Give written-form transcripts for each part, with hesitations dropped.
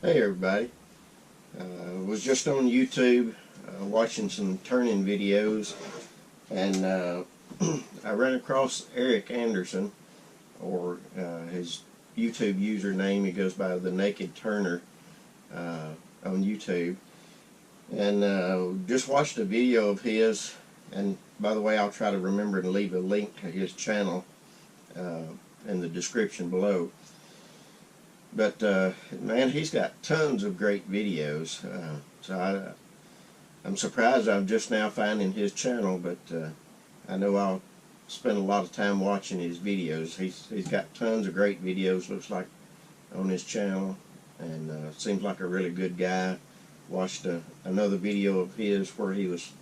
Hey everybody, was just on YouTube watching some turning videos, and I ran across Eric Anderson, or his YouTube username. He goes by the Naked Turner on YouTube, and just watched a video of his. And by the way, I'll try to remember to leave a link to his channel in the description below. But man, he's got tons of great videos. So I'm surprised I'm just now finding his channel, but I know I'll spend a lot of time watching his videos. He's got tons of great videos, looks like, on his channel, and seems like a really good guy. Watched another video of his where he was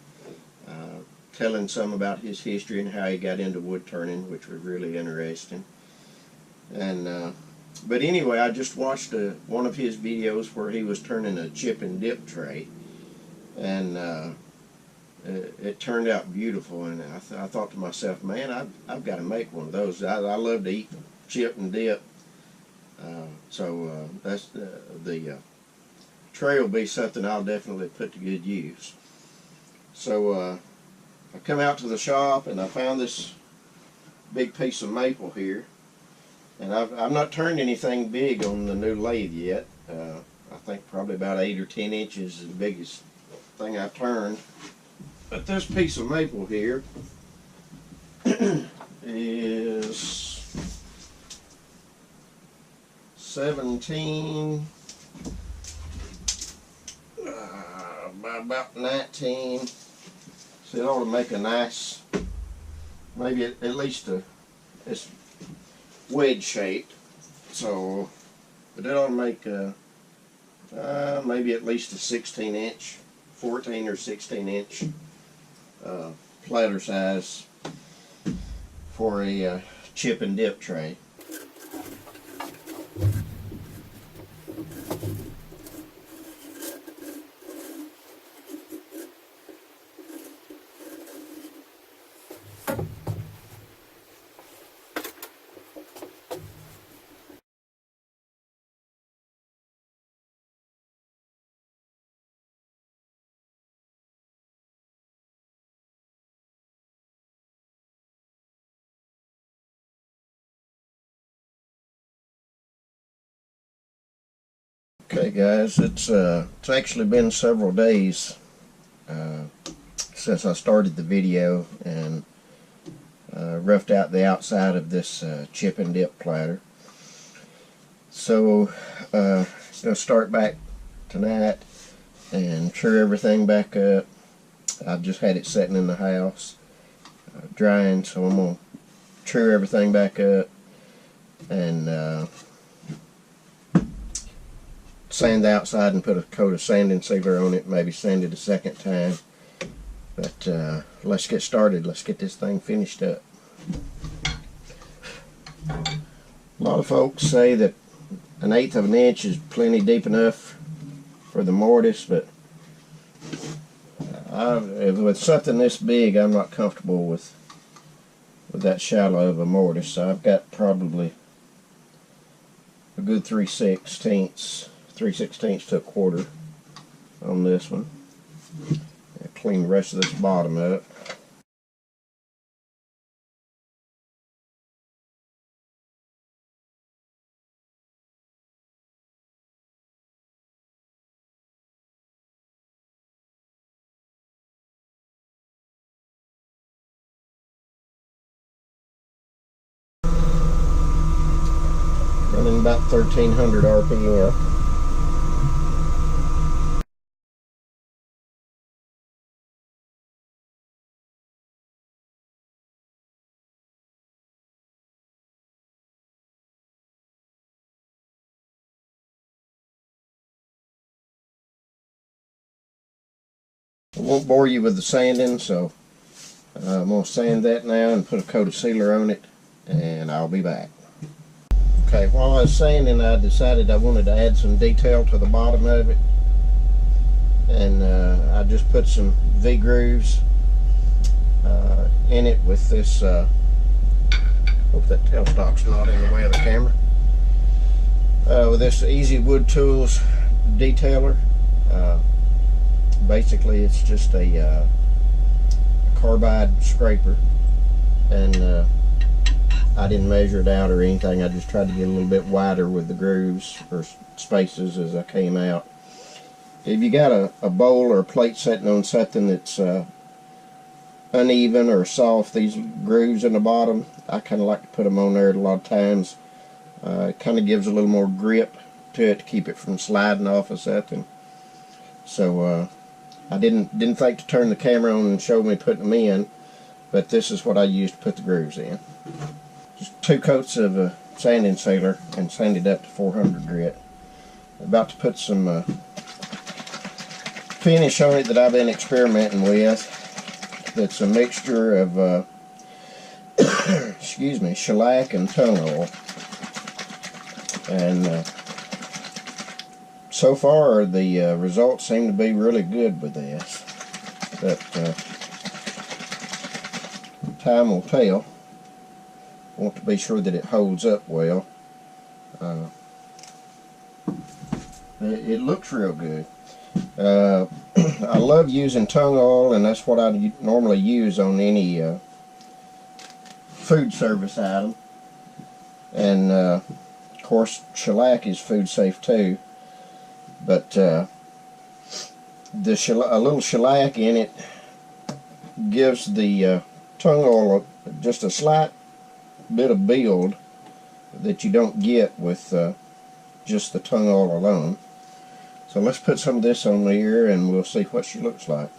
telling some about his history and how he got into wood turning, which was really interesting. And but anyway, I just watched one of his videos where he was turning a chip and dip tray, and it turned out beautiful. And I thought to myself, man, I've got to make one of those. I love to eat chip and dip, so that's the tray will be something I'll definitely put to good use. So I come out to the shop and I found this big piece of maple here. And I've not turned anything big on the new lathe yet. I think probably about 8 or 10 inches is the biggest thing I've turned. But this piece of maple here is 17 by about 19. So it ought to make a nice, maybe at least it's wedge shaped, so but it ought to make maybe at least a 16-inch, 14 or 16-inch platter size for a chip and dip tray. Okay guys, it's actually been several days since I started the video and roughed out the outside of this chip and dip platter. So I'm going to start back tonight and true everything back up. I've just had it sitting in the house drying, so I'm going to true everything back up and sand the outside and put a coat of sanding sealer on it, maybe sand it a second time. But let's get started. Let's get this thing finished up. A lot of folks say that 1/8 of an inch is plenty deep enough for the mortise, but with something this big, I'm not comfortable with that shallow of a mortise. So I've got probably a good 3/16 to 1/4 on this one. I'll clean the rest of this bottom up. Running about 1300 RPM. I won't bore you with the sanding, so I'm going to sand that now and put a coat of sealer on it, and I'll be back. Okay, while I was sanding, I decided I wanted to add some detail to the bottom of it, and I just put some V-grooves in it with this, hope that tailstock's not in the way of the camera, with this Easy Wood Tools detailer. Basically it's just a carbide scraper, and I didn't measure it out or anything. I just tried to get a little bit wider with the grooves or spaces as I came out. If you got a bowl or a plate sitting on something that's uneven or soft, these grooves in the bottom, I kind of like to put them on there a lot of times. It kind of gives a little more grip to it to keep it from sliding off of something. So I didn't think to turn the camera on and show me putting them in, but this is what I used to put the grooves in. Just 2 coats of sanding sealer and sanded up to 400 grit. About to put some finish on it that I've been experimenting with. That's a mixture of excuse me, shellac and tung oil. And so far the results seem to be really good with this, but time will tell. Want to be sure that it holds up well. It looks real good. I love using tung oil, and that's what I normally use on any food service item. And of course shellac is food safe too, but a little shellac in it gives the tung oil just a slight bit of build that you don't get with just the tung oil alone. So let's put some of this on there and we'll see what she looks like.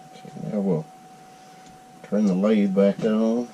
Okay, now we'll turn the lathe back on.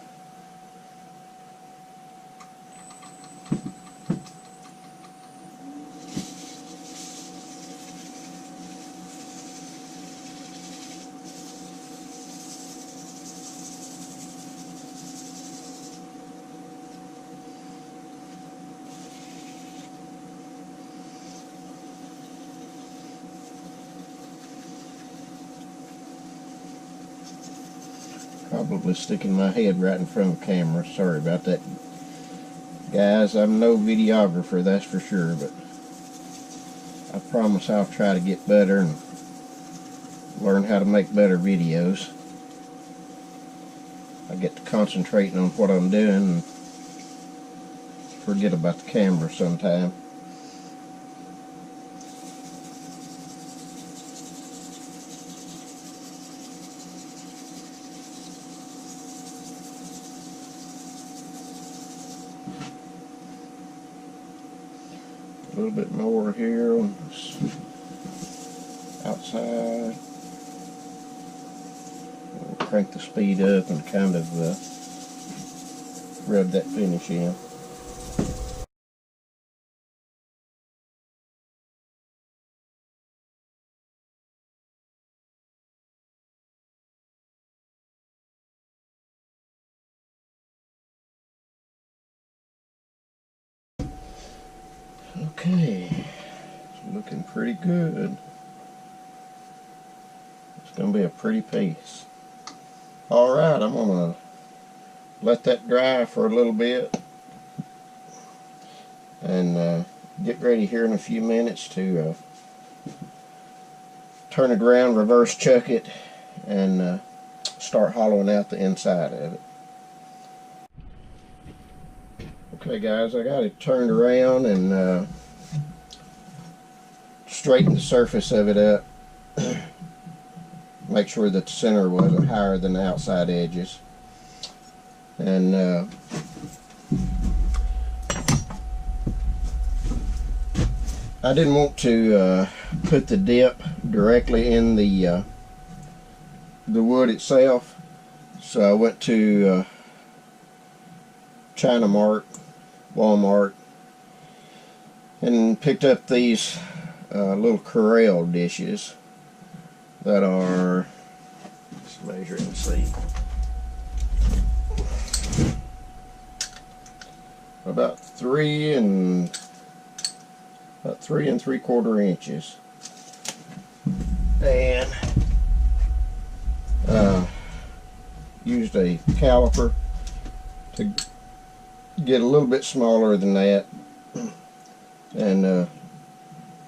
Probably sticking my head right in front of the camera. Sorry about that, guys. I'm no videographer, that's for sure, but I promise I'll try to get better and learn how to make better videos. I get to concentrating on what I'm doing and forget about the camera sometime. A little bit more here on this outside. We'll crank the speed up and kind of rub that finish in. Okay, it's looking pretty good. It's going to be a pretty piece. Alright, I'm going to let that dry for a little bit and get ready here in a few minutes to turn it around, reverse chuck it, and start hollowing out the inside of it. Okay guys, I got it turned around and straightened the surface of it up. Make sure that the center wasn't higher than the outside edges. And I didn't want to put the dip directly in the wood itself, so I went to China Mart, Walmart, and picked up these little Corral dishes that are, let's measure and see, about 3 about 3 3/4 inches, and used a caliper to get a little bit smaller than that, and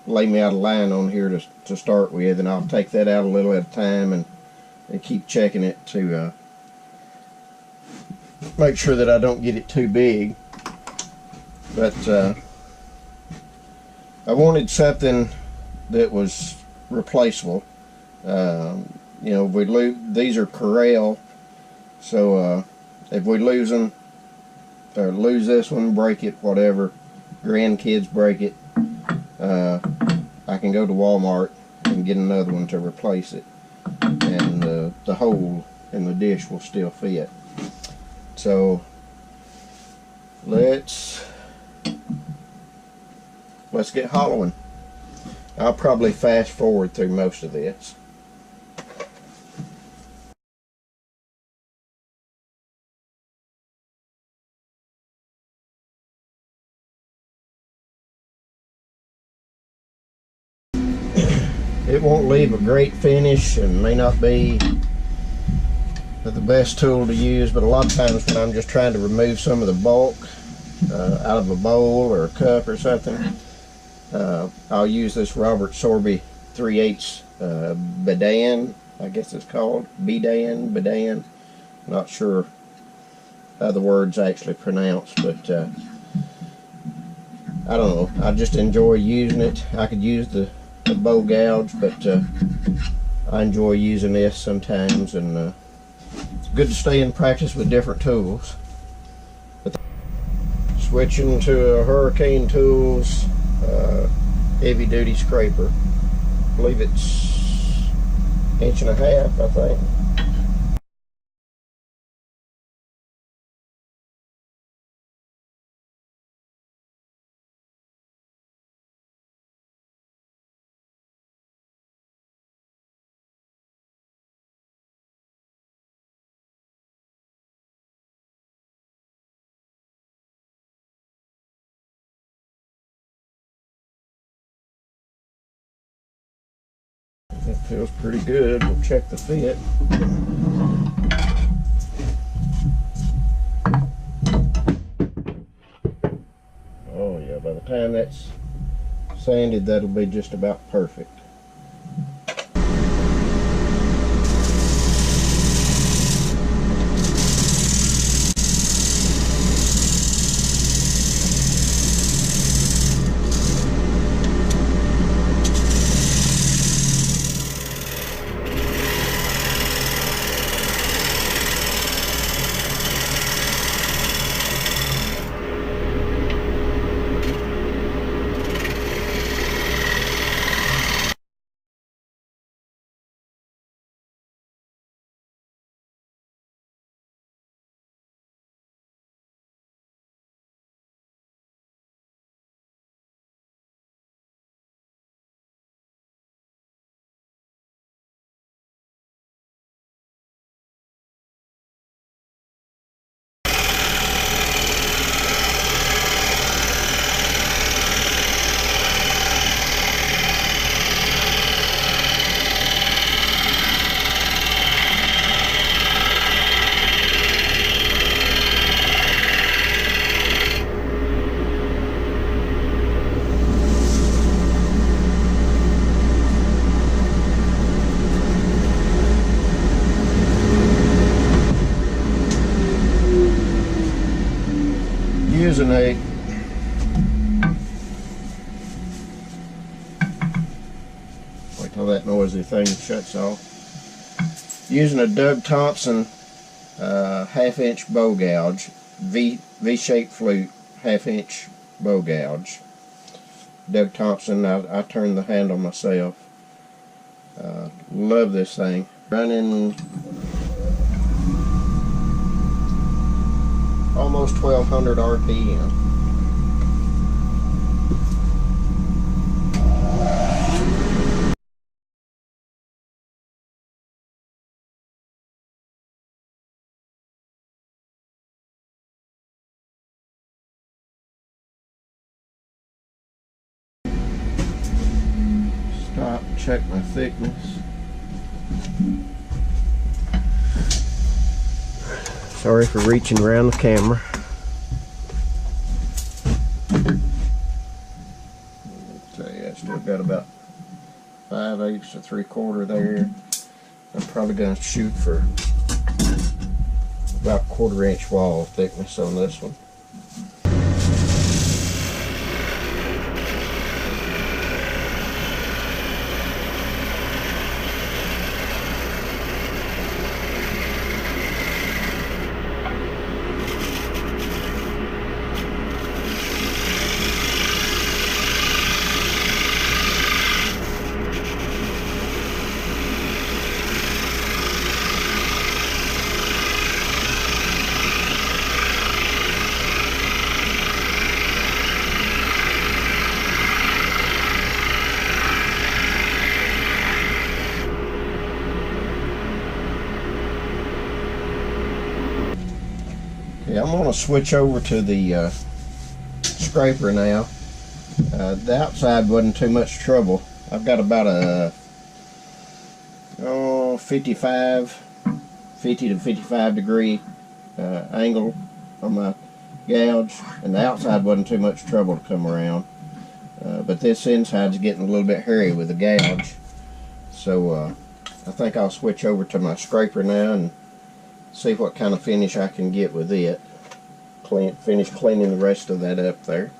lay me out a line on here to start with, and I'll take that out a little at a time and keep checking it to make sure that I don't get it too big. But I wanted something that was replaceable. You know, if we lose, these are Corral, so if we lose them, or lose this one, break it, whatever, grandkids break it, I can go to Walmart and get another one to replace it, and the hole in the dish will still fit. So let's get hollowing. I'll probably fast forward through most of this. It won't leave a great finish and may not be the best tool to use, but a lot of times when I'm just trying to remove some of the bulk out of a bowl or a cup or something, I'll use this Robert Sorby 3/8 Bedan, I guess it's called, Bedan, not sure how the word's actually pronounced, but I don't know, I just enjoy using it. I could use the bow gouge, but I enjoy using this sometimes, and it's good to stay in practice with different tools. But switching to a Hurricane Tools heavy duty scraper. I believe it's 1.5 inches, I think. It feels pretty good. We'll check the fit. Oh yeah, by the time that's sanded, that'll be just about perfect. Using a wait till that noisy thing shuts off. Using a Doug Thompson 1/2 inch bow gouge, V-shaped flute 1/2 inch bow gouge. Doug Thompson, I turned the handle myself. Love this thing. Running almost 1200 RPM. check my thickness. Sorry for reaching around the camera. So yeah, I still got about 5/8 to 3/4 there. I'm probably going to shoot for about 1/4 inch wall thickness on this one. I'm going to switch over to the scraper now. The outside wasn't too much trouble. I've got about a 50 to 55 degree angle on my gouge, and the outside wasn't too much trouble to come around. But this inside's getting a little bit hairy with the gouge, so I think I'll switch over to my scraper now and see what kind of finish I can get with it. Finish cleaning the rest of that up there.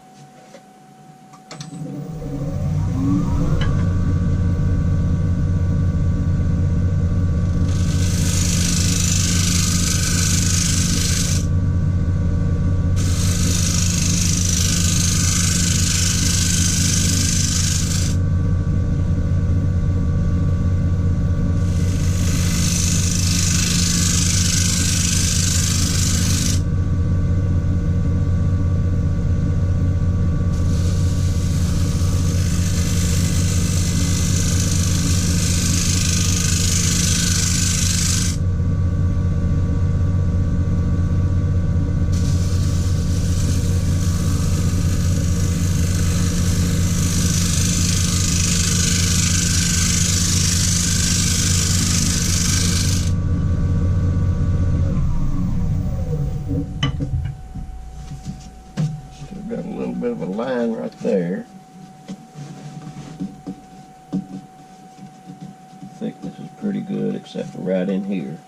Got a little bit of a line right there. Thickness is pretty good except for right in here.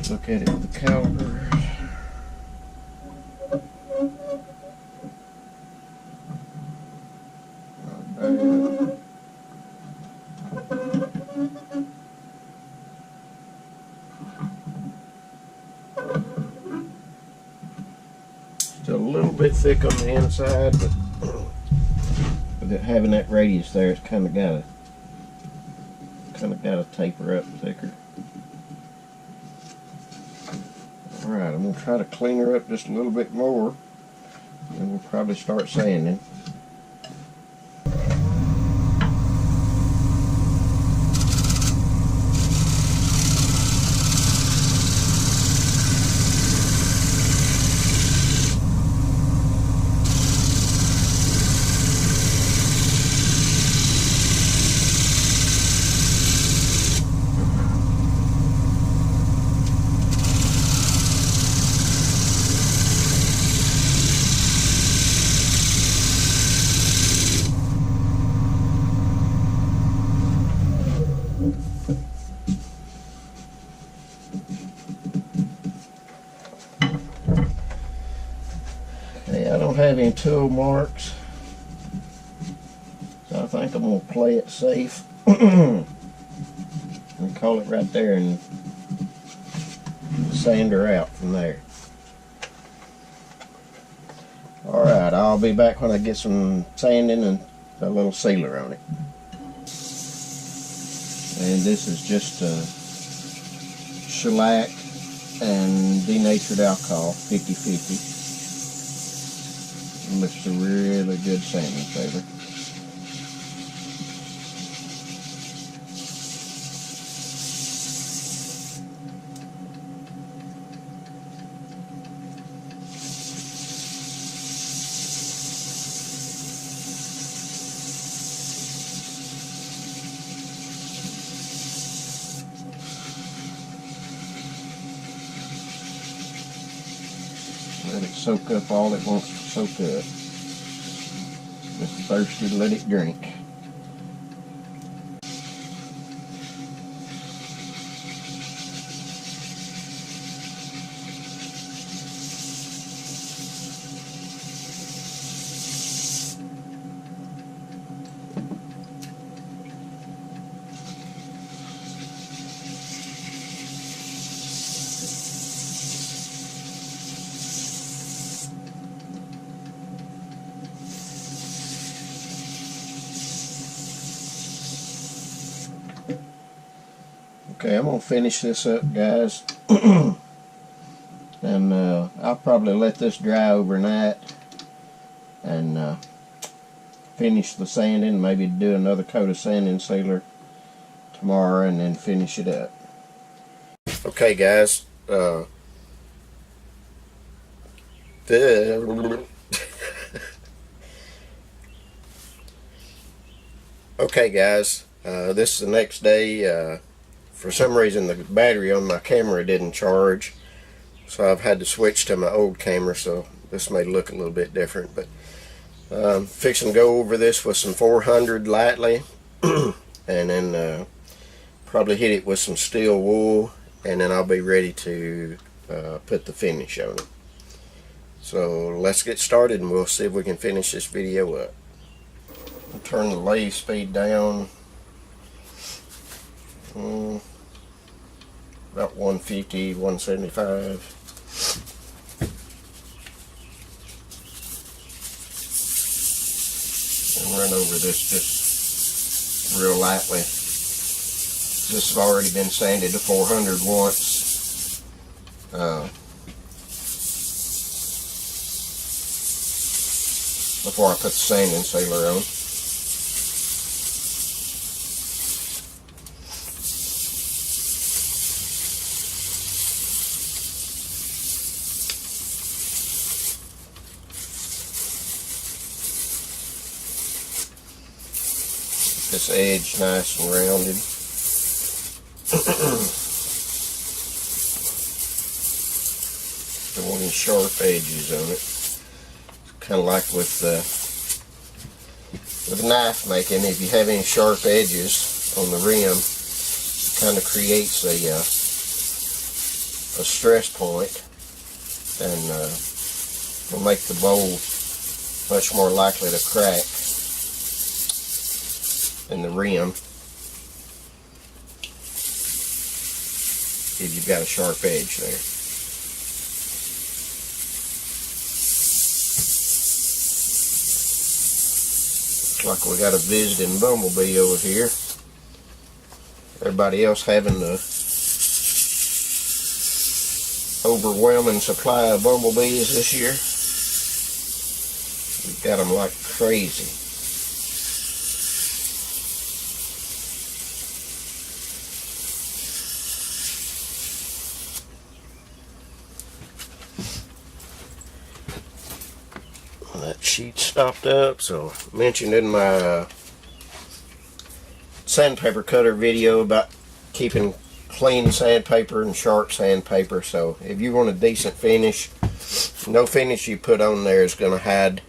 Look at it with the caliper. Still a little bit thick on the inside, but with it having that radius there, it's kind of got to taper up thicker. Alright, I'm going to try to clean her up just a little bit more, and we'll probably start sanding. Okay, I don't have any tool marks, so I think I'm going to play it safe and call it right there and sand her out from there. Alright, I'll be back when I get some sanding and a little sealer on it. And this is just shellac and denatured alcohol, 50-50. Makes a really good sanding paper. Let it soak up all it wants to soak up. Just thirsty to let it drink. Okay, I'm going to finish this up, guys. And I'll probably let this dry overnight and finish the sanding, maybe do another coat of sanding sealer tomorrow and then finish it up. Okay, guys. Okay, guys. This is the next day. For some reason the battery on my camera didn't charge, so I've had to switch to my old camera, so this may look a little bit different, but fixing to go over this with some 400 lightly and then probably hit it with some steel wool, and then I'll be ready to put the finish on it. So let's get started and we'll see if we can finish this video up. I'll turn the lathe speed down. About 150, 175. And run over this just real lightly. This has already been sanded to 400 once. Before I put the sanding sealer on. This edge nice and rounded. Don't want any sharp edges on it. Kind of like with knife making, if you have any sharp edges on the rim, it kind of creates a stress point and will make the bowl much more likely to crack in the rim if you've got a sharp edge there. Looks like we got a visiting bumblebee over here. Everybody else having the overwhelming supply of bumblebees this year. We've got them like crazy. That sheet stopped up, so I mentioned in my sandpaper cutter video about keeping clean sandpaper and sharp sandpaper. So if you want a decent finish, no finish you put on there is going to hide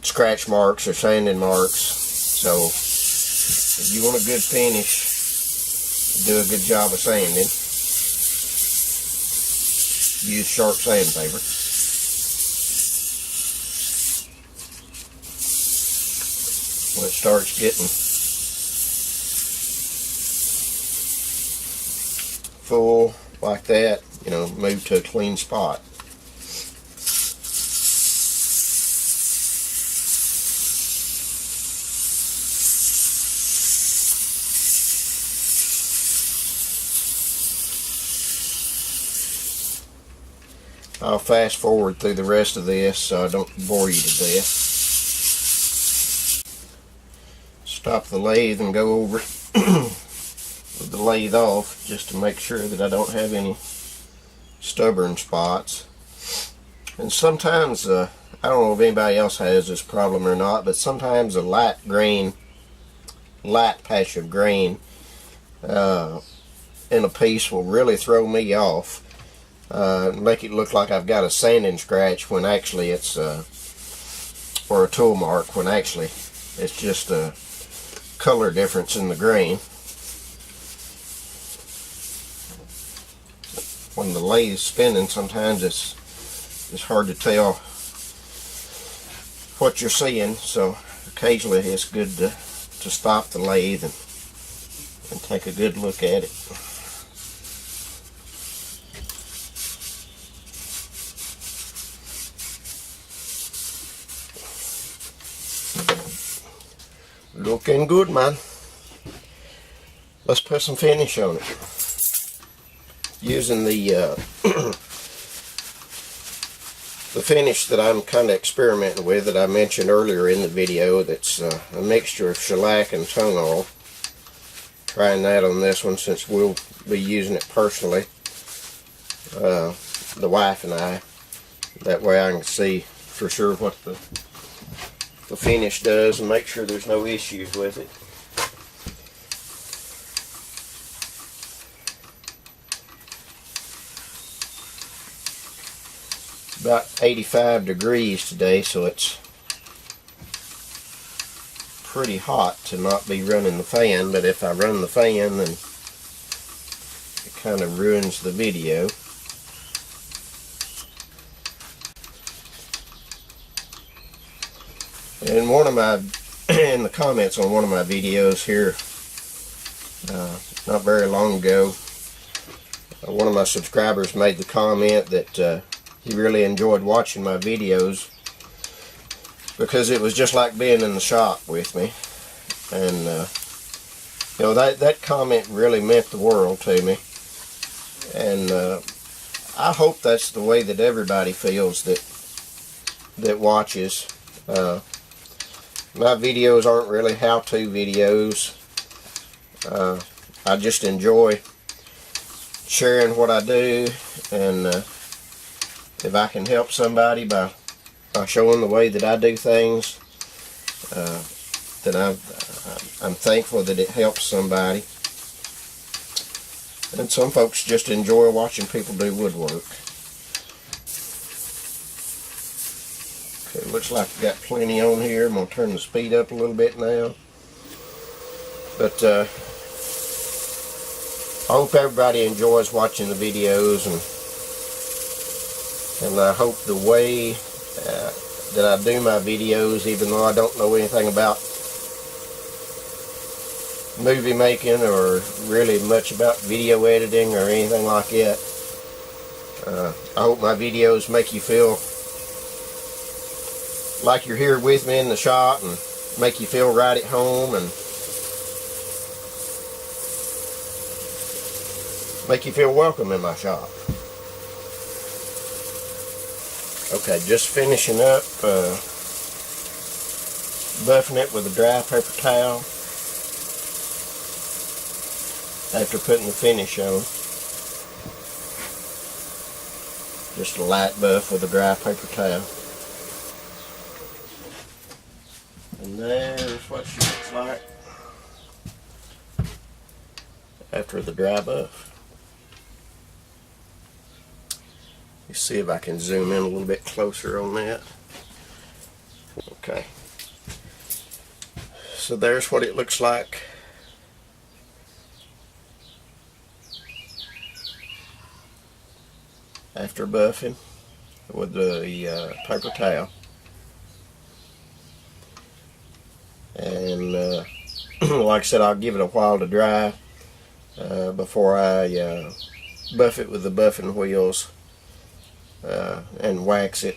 scratch marks or sanding marks. So if you want a good finish, do a good job of sanding, use sharp sandpaper. When it starts getting full like that, you know, move to a clean spot. I'll fast forward through the rest of this so I don't bore you to death. Stop the lathe and go over with the lathe off just to make sure that I don't have any stubborn spots. And sometimes, I don't know if anybody else has this problem or not, but sometimes a light patch of grain in a piece will really throw me off. Make it look like I've got a sanding scratch when actually it's or a tool mark when actually it's just a color difference in the grain. When the lathe's spinning, sometimes it's hard to tell what you're seeing, so occasionally it's good to stop the lathe and take a good look at it. Looking good, man. Let's put some finish on it. Using the the finish that I'm kind of experimenting with that I mentioned earlier in the video, that's a mixture of shellac and tung oil. Trying that on this one since we'll be using it personally, the wife and I. That way I can see for sure what the finish does and make sure there's no issues with it. About 85 degrees today, so it's pretty hot to not be running the fan, but if I run the fan then it kind of ruins the video. In one of my, in the comments on one of my videos here, not very long ago, one of my subscribers made the comment that he really enjoyed watching my videos because it was just like being in the shop with me. And you know, that comment really meant the world to me. And I hope that's the way that everybody feels that watches. My videos aren't really how-to videos. I just enjoy sharing what I do, and if I can help somebody by showing the way that I do things, then I'm thankful that it helps somebody. And some folks just enjoy watching people do woodwork. Okay, looks like I've got plenty on here. I'm going to turn the speed up a little bit now. But I hope everybody enjoys watching the videos, and I hope the way that I do my videos, even though I don't know anything about movie making or really much about video editing or anything like that, I hope my videos make you feel like you're here with me in the shop and make you feel right at home and make you feel welcome in my shop. Okay, just finishing up buffing it with a dry paper towel after putting the finish on. Just a light buff with a dry paper towel. And there's what she looks like after the dry buff. You see if I can zoom in a little bit closer on that. Okay. So there's what it looks like after buffing with the paper towel. and like I said, I'll give it a while to dry before I buff it with the buffing wheels and wax it.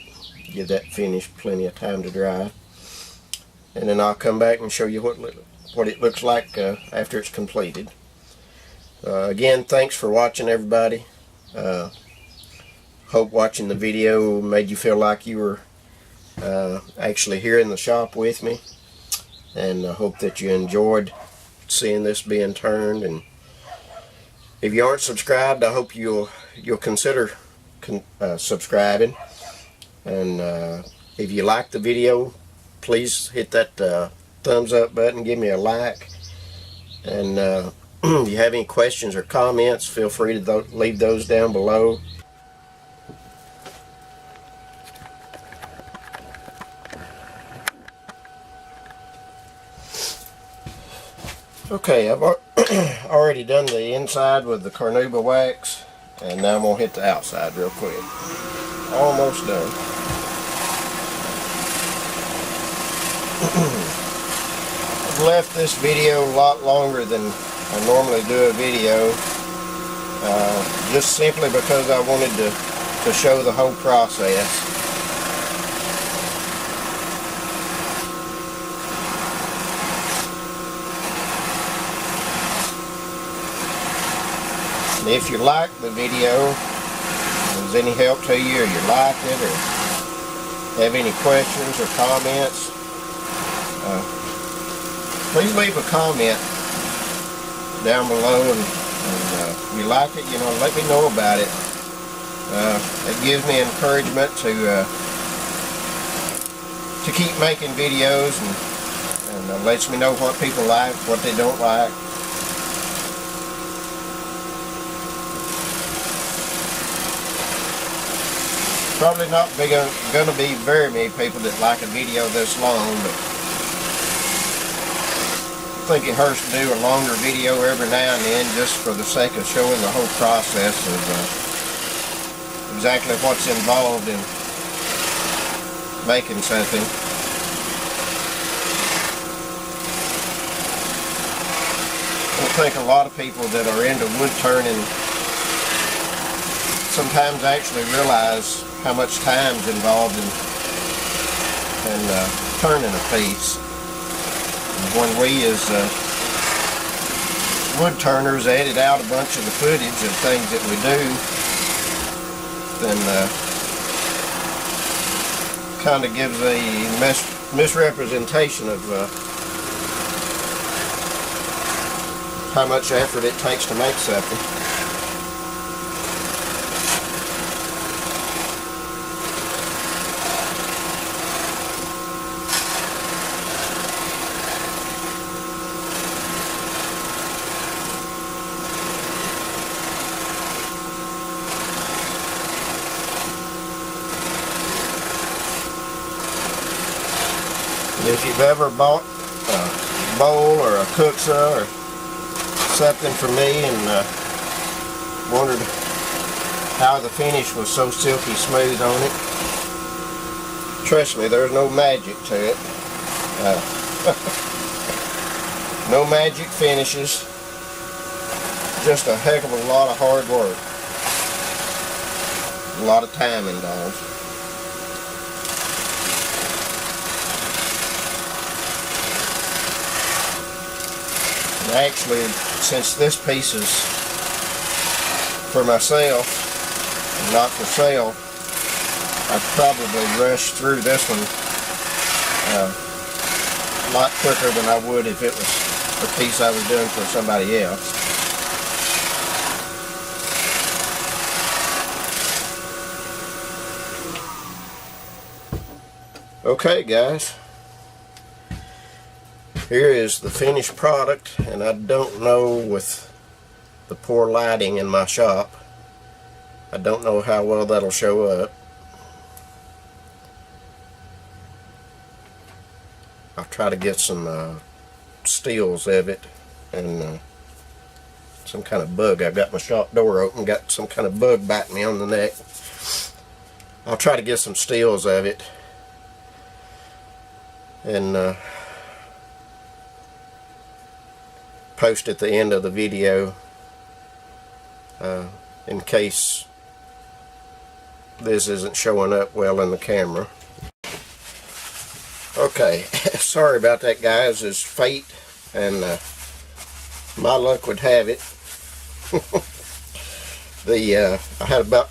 Give that finish plenty of time to dry, and then I'll come back and show you what it looks like after it's completed. Again, thanks for watching, everybody. Hope watching the video made you feel like you were actually here in the shop with me, and I hope that you enjoyed seeing this being turned. And if you aren't subscribed, I hope you'll consider subscribing. And if you like the video, please hit that thumbs up button, give me a like, and if you have any questions or comments, feel free to leave those down below. Okay, I've already done the inside with the carnauba wax, and now I'm going to hit the outside real quick. Almost done. I've left this video a lot longer than I normally do a video, just simply because I wanted to show the whole process. And if you like the video, was any help to you, or you liked it, or have any questions or comments, please leave a comment down below, and if you like it, let me know about it. It gives me encouragement to keep making videos, and lets me know what people like, what they don't like. Probably not going to be very many people that like a video this long, but I think it hurts to do a longer video every now and then, just for the sake of showing the whole process of exactly what's involved in making something. I think a lot of people that are into wood turning sometimes actually realize how much time's involved in turning a piece. When we as wood turners edit out a bunch of the footage of things that we do, then kind of gives a misrepresentation of how much effort it takes to make something. If you've ever bought a bowl or a cooksa or something from me and wondered how the finish was so silky smooth on it, trust me, there's no magic to it. No magic finishes, just a heck of a lot of hard work, a lot of time involved. Actually, since this piece is for myself and not for sale, I'd probably rush through this one a lot quicker than I would if it was a piece I was doing for somebody else. Okay, guys. Here is the finished product, and I don't know, with the poor lighting in my shop, I don't know how well that'll show up. I'll try to get some stills of it, and some kind of bug. I've got my shop door open, got some kind of bug biting me on the neck. I'll try to get some stills of it, and post at the end of the video in case this isn't showing up well in the camera. Okay, sorry about that, guys. It's fate, and my luck would have it. I had about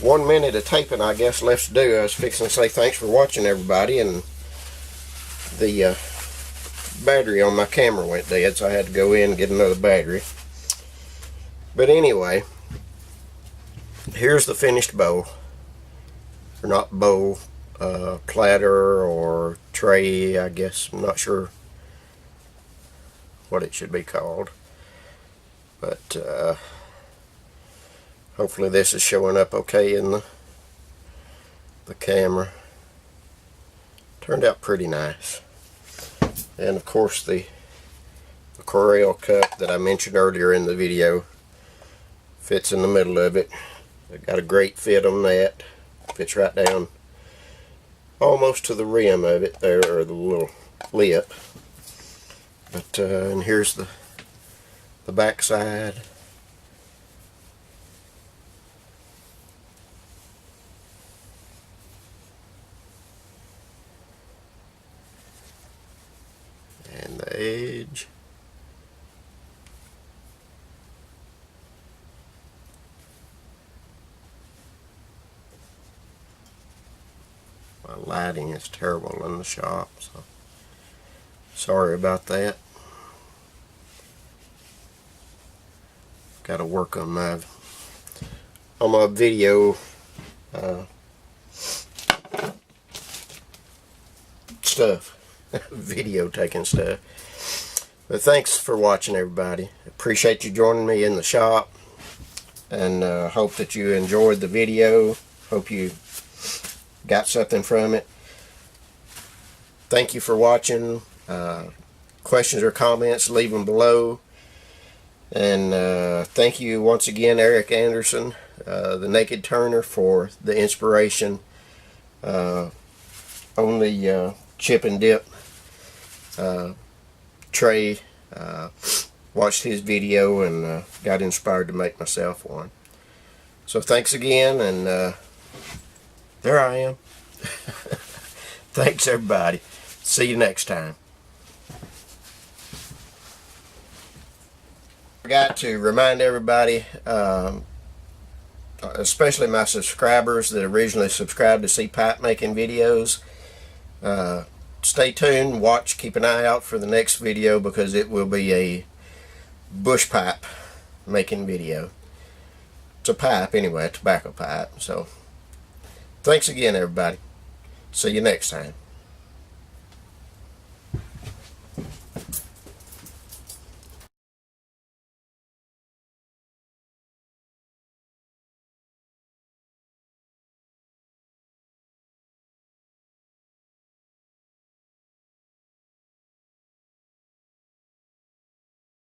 1 minute of taping, I guess, left to do. I was fixing to say thanks for watching, everybody, and the battery on my camera went dead, so I had to go in and get another battery. But anyway, here's the finished bowl. Or not bowl, platter or tray, I guess. I'm not sure what it should be called. But hopefully this is showing up okay in the camera. Turned out pretty nice. And of course the Corral cup that I mentioned earlier in the video fits in the middle of it. I've got a great fit on that. Fits right down almost to the rim of it there, or the little lip. But and here's the back side. And the edge. My lighting is terrible in the shop, so sorry about that. Got to work on my video stuff. Video taking stuff. But thanks for watching, everybody. Appreciate you joining me in the shop, and hope that you enjoyed the video. Hope you got something from it. Thank you for watching. Questions or comments, leave them below. And thank you once again, Eric Anderson, the Naked Turner, for the inspiration on the chip and dip tray. Watched his video and got inspired to make myself one. So thanks again, and there I am. Thanks, everybody. See you next time. I forgot to remind everybody, especially my subscribers that originally subscribed to see pipe making videos, stay tuned, watch, keep an eye out for the next video, because it will be a bush pipe making video. It's a pipe anyway, a tobacco pipe. So thanks again, everybody. See you next time.